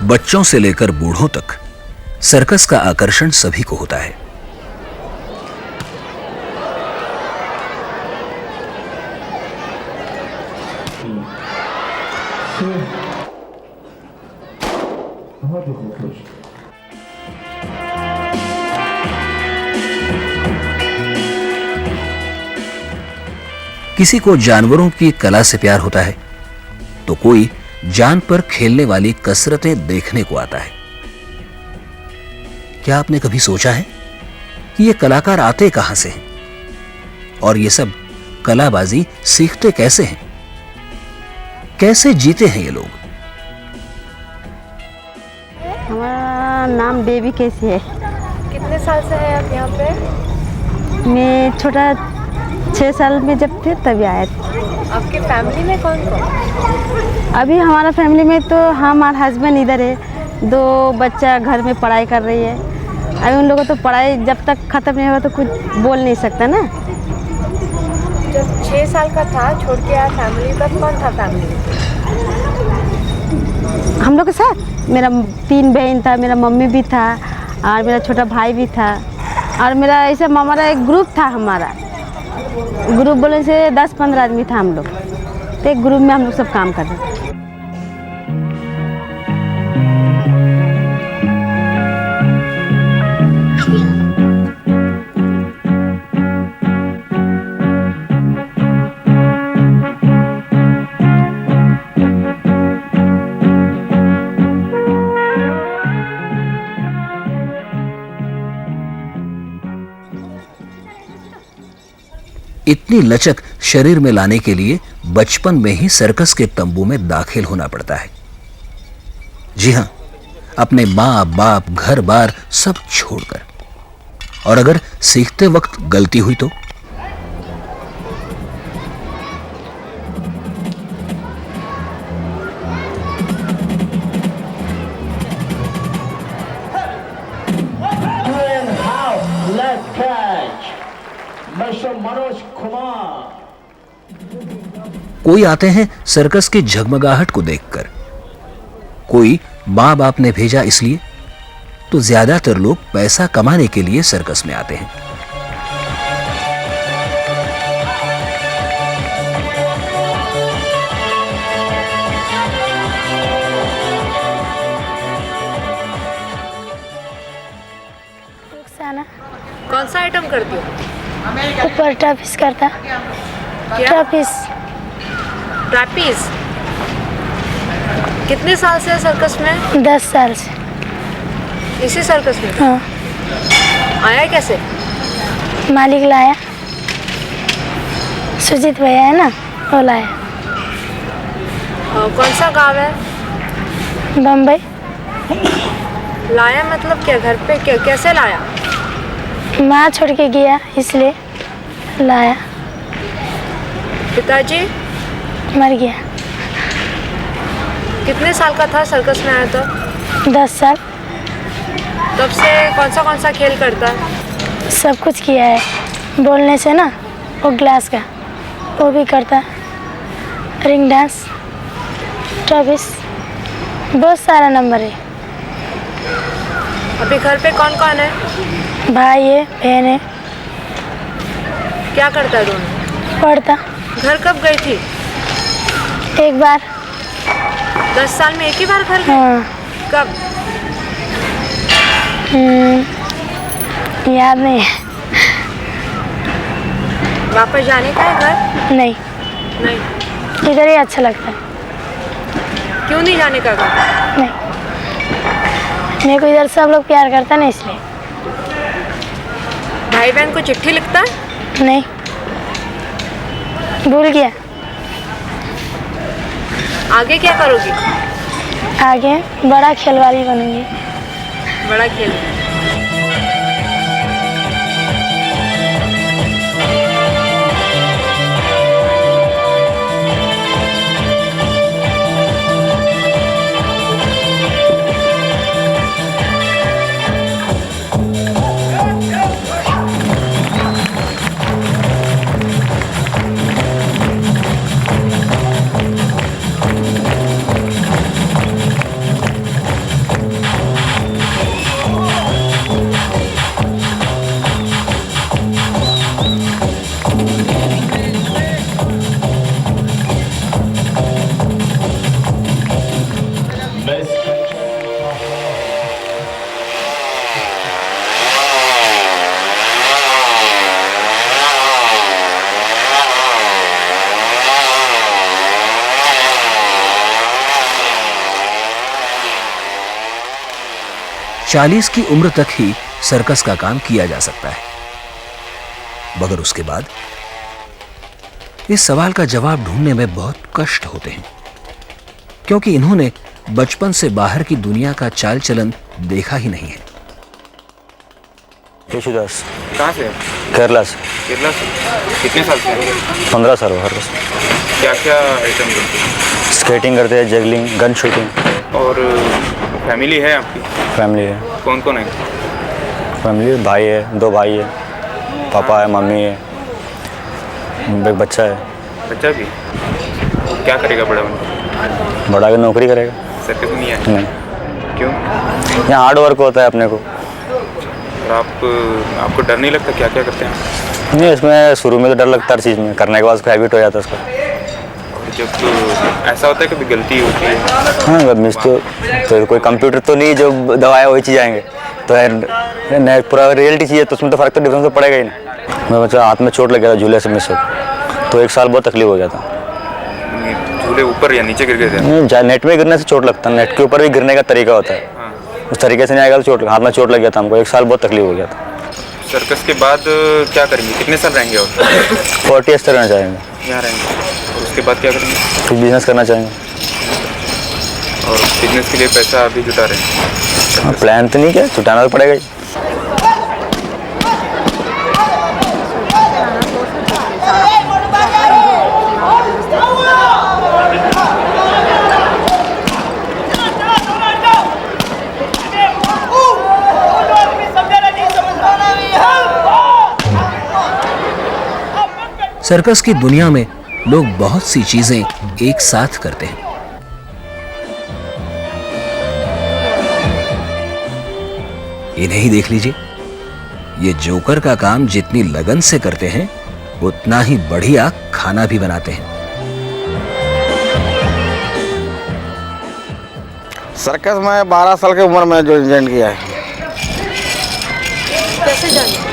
बच्चों से लेकर बूढ़ों तक सर्कस का आकर्षण सभी को होता है। किसी को जानवरों की कला से प्यार होता है तो कोई जान पर खेलने वाली कसरतें देखने को आता है। क्या आपने कभी सोचा है कि ये कलाकार आते कहां से हैं और ये सब कलाबाजी सीखते कैसे हैं? कैसे जीते हैं ये लोग? हमारा नाम देवी कैसी है। कितने साल से है आप यहाँ पे? मैं छोटा 6 साल में जब थे तभी आए थे। आपके फैमिली में कौन कौन? अभी हमारा फैमिली में तो हमारा हस्बैंड इधर है, 2 बच्चा घर में पढ़ाई कर रही है। अभी उन लोगों तो पढ़ाई जब तक ख़त्म नहीं होगा तो कुछ बोल नहीं सकता ना। जब 6 साल का था छोड़ के आया फैमिली, तब कौन था फैमिली में? हम लोग के साथ मेरा 3 बहन था, मेरा मम्मी भी था और मेरा छोटा भाई भी था और मेरा ऐसा हमारा एक ग्रुप था। हमारा ग्रुप बोलने से 10-15 आदमी था हम लोग, तो एक ग्रुप में हम लोग सब काम कर रहे थे। इतनी लचक शरीर में लाने के लिए बचपन में ही सर्कस के तंबू में दाखिल होना पड़ता है। जी हां, अपने मां बाप घर बार सब छोड़कर। और अगर सीखते वक्त गलती हुई तो कोई आते हैं सर्कस की झगमगाहट को देखकर, कोई मां बाप ने भेजा इसलिए, तो ज्यादातर लोग पैसा कमाने के लिए सर्कस में आते हैं। कौन सा आइटम करती हो? ऊपर ट्रैपिस करता। ट्रैपिस। कितने साल से सर्कस में? 10 साल से। इसी सर्कस में? हाँ। आया कैसे? मालिक लाया, सुजीत भैया है ना, वो लाया। कौन सा गांव है? बम्बई। लाया मतलब क्या? घर पे क्या, कैसे लाया? माँ छोड़ के गया इसलिए लाया। पिताजी? मर गया। कितने साल का था सर्कस में आया तो? 10 साल। तब से कौन सा खेल करता है? सब कुछ किया है। बोलने से ना, वो ग्लास का वो भी करता है। रिंग डांस, ट्रैविस, बहुत सारा नंबर है। अभी घर पे कौन कौन है? भाई है, बहन है। क्या करता है दोनों? पढ़ता। घर कब गई थी? एक बार। 10 साल में एक ही बार घर गई? हाँ। कब? याद नहीं है। वापस जाने का है घर? नहीं, नहीं। इधर ही अच्छा लगता है। क्यों नहीं जाने का घर? नहीं, मेरे को इधर सब लोग प्यार करता है ना, इसलिए। भाई बहन को चिट्ठी लिखता है? नहीं, भूल गया। आगे क्या करोगी? आगे बड़ा खिलवाड़ी बनूंगी। बड़ा खेल। चालीस की उम्र तक ही सर्कस का काम किया जा सकता है, मगर उसके बाद इस सवाल का जवाब ढूंढने में बहुत कष्ट होते हैं, क्योंकि इन्होंने बचपन से बाहर की दुनिया का चाल चलन देखा ही नहीं है। यशुदास। कहाँ से? केरला से। केरला से। कितने साल से? 15 साल हो। क्या क्या आइटम करते हैं? स्केटिंग करते हैं, जगलिंग, गन शूटिंग। और फैमिली है आपकी? फैमिली है। कौन कौन है? फैमिली भाई है, 2 भाई है, पापा है, मम्मी है, एक बच्चा है। बच्चा भी? वो क्या करेगा बड़ा होकर? बड़ा के नौकरी करेगा। सर्कस में नहीं है? नहीं। क्यों? यहाँ हार्ड वर्क होता है अपने को। और आपको डर नहीं लगता? क्या क्या करते हैं? नहीं, इसमें शुरू में तो डर लगता है हर चीज़ में, करने के बाद उसका हैबिट हो जाता है उसका। जब ऐसा होता है कभी गलती होती है? हाँ, जब मिस तो कोई कंप्यूटर तो नहीं जो दवाया वही चीज़ आएंगे, तो पूरा रियलिटी चीज़ है, तो उसमें तो फ़र्क तो डिफरेंस तो पड़ेगा ही नहीं। मेरा बच्चा हाथ में चोट लग गया था झूले से मिस हो, तो 1 साल बहुत तकलीफ हो गया था। झूले ऊपर या नीचे गिर गए थे? नहीं, नेट में गिरने से चोट लगता है, नेट के ऊपर भी गिरने का तरीका होता है। हाँ। उस तरीके से नहीं आएगा तो चोट, हाथ में चोट लग गया था हमको, 1 साल बहुत तकलीफ हो गया था। सर्कस के बाद क्या करेंगे? कितने साल रहेंगे? और 40 इयर्स रहना चाहेंगे। यहाँ रहेंगे। और उसके बाद क्या करेंगे? कुछ बिजनेस करना चाहेंगे। और बिजनेस के लिए पैसा अभी जुटा रहे हैं? हाँ, प्लान तो नहीं किया, जुटाना तो पड़ेगा ही। सर्कस की दुनिया में लोग बहुत सी चीजें एक साथ करते हैं। इन्हें ही देख लीजिए, ये जोकर का काम जितनी लगन से करते हैं उतना ही बढ़िया खाना भी बनाते हैं। सर्कस में 12 साल की उम्र में जो ज्वाइन किया है। कैसे जाने?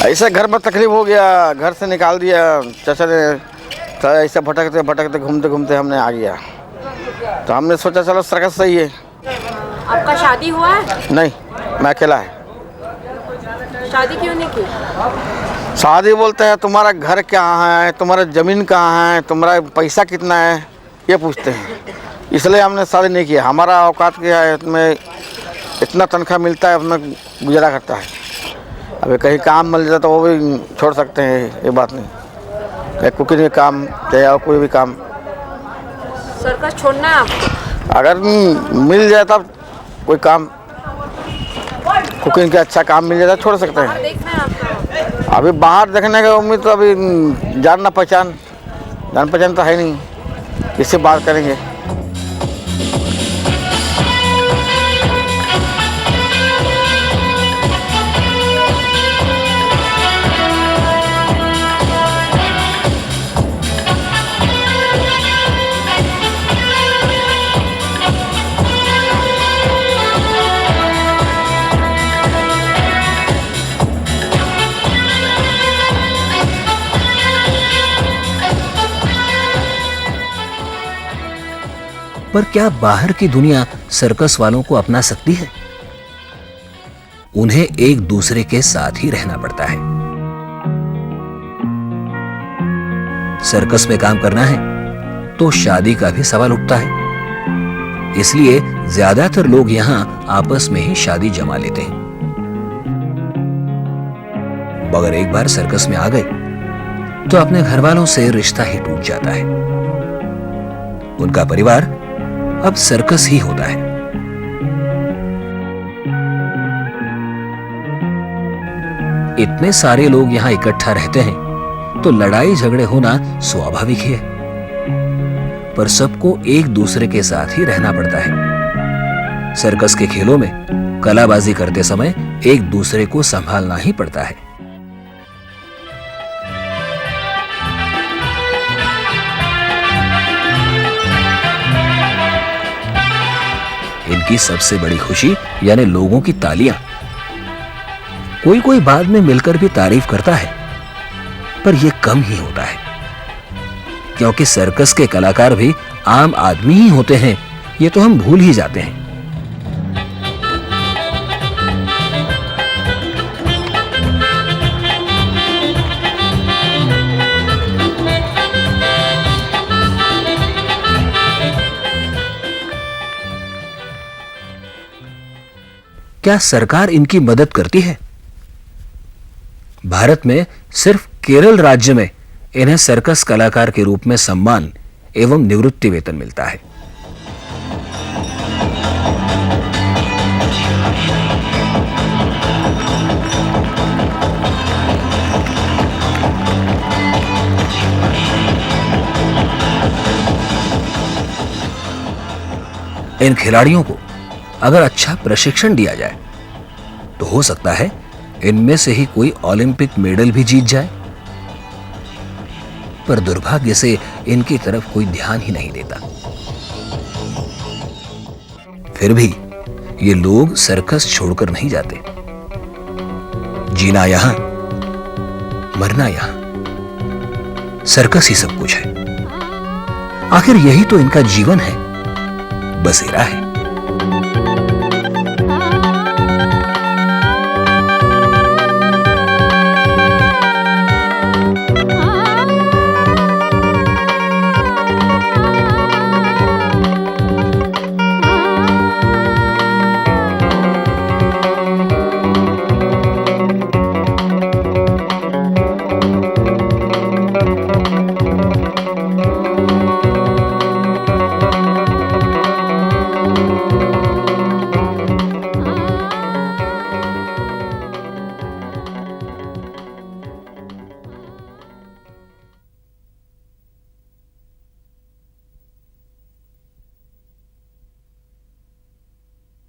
ऐसे घर में तकलीफ हो गया, घर से निकाल दिया चाचा ने, तो ऐसे भटकते भटकते घूमते घूमते हमने आ गया, तो हमने सोचा चलो सर्कस सही है। आपका शादी हुआ है? नहीं, मैं अकेला है। शादी क्यों नहीं की? शादी बोलते हैं तुम्हारा घर कहाँ है, तुम्हारा ज़मीन कहाँ है, तुम्हारा पैसा कितना है, ये पूछते हैं, इसलिए हमने शादी नहीं किया। हमारा औकात क्या है, इसमें इतना तनख्वाह मिलता है, उसमें गुजारा करता है। अभी कहीं काम मिल जाता तो वो भी छोड़ सकते हैं, ये बात नहीं। चाहे कुकिंग का काम, चाहे और कोई भी काम, सर्कस छोड़ना है आपको? अगर मिल जाए तब कोई काम, कुकिंग का अच्छा काम मिल जाता छोड़ सकते हैं। देखना है आपको? अभी बाहर देखने का उम्मीद तो अभी जानना पहचान जान पहचान तो है नहीं, किससे बात करेंगे। पर क्या बाहर की दुनिया सर्कस वालों को अपना सकती है? उन्हें एक दूसरे के साथ ही रहना पड़ता है। सर्कस में काम करना है तो शादी का भी सवाल उठता है। इसलिए ज्यादातर लोग यहां आपस में ही शादी जमा लेते हैं। मगर एक बार सर्कस में आ गए तो अपने घर वालों से रिश्ता ही टूट जाता है। उनका परिवार अब सर्कस ही होता है। इतने सारे लोग यहां इकट्ठा रहते हैं तो लड़ाई झगड़े होना स्वाभाविक ही है, पर सबको एक दूसरे के साथ ही रहना पड़ता है। सर्कस के खेलों में कलाबाजी करते समय एक दूसरे को संभालना ही पड़ता है। इनकी सबसे बड़ी खुशी यानी लोगों की तालियां। कोई कोई बाद में मिलकर भी तारीफ करता है, पर यह कम ही होता है, क्योंकि सर्कस के कलाकार भी आम आदमी ही होते हैं, ये तो हम भूल ही जाते हैं। क्या सरकार इनकी मदद करती है? भारत में सिर्फ केरल राज्य में इन्हें सर्कस कलाकार के रूप में सम्मान एवं निवृत्ति वेतन मिलता है। इन खिलाड़ियों को अगर अच्छा प्रशिक्षण दिया जाए तो हो सकता है इनमें से ही कोई ओलंपिक मेडल भी जीत जाए, पर दुर्भाग्य से इनकी तरफ कोई ध्यान ही नहीं देता। फिर भी ये लोग सर्कस छोड़कर नहीं जाते। जीना यहां, मरना यहां, सर्कस ही सब कुछ है। आखिर यही तो इनका जीवन है, बसेरा है।